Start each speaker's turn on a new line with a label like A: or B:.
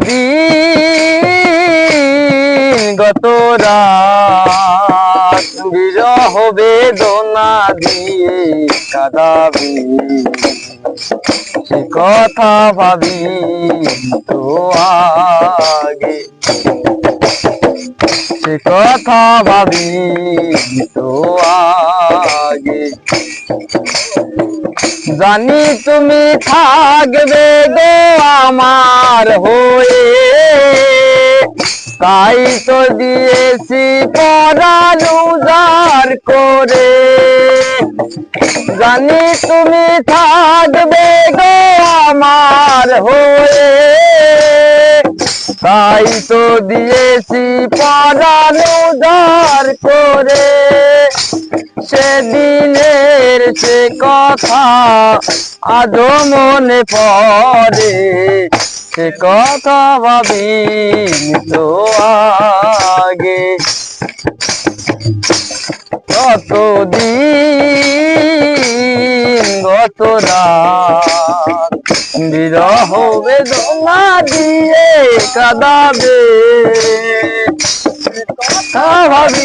A: দিন গত রাত বিরহ বেদনা দিয়ে কাঁদাবি, সে কথা ভাবি তো আগে, সে কথা ভাবি তো আগে। জানি তুমি থাকবে গো আমার হয়ে, তাই তো দিয়েছি পরাণ উজাড় করে। জানি তুমি থাকবে গো আমার হয়ে, তাই তো দিয়েছি পরাণ উজাড় করে। সেদিনের সে কথা আজও মনে পড়ে, সে কথা ভাবি তো আগে। কতদিন গত রাত বিরহ বেদনা দিয়ে কাঁদাবে, কথা ভাবি।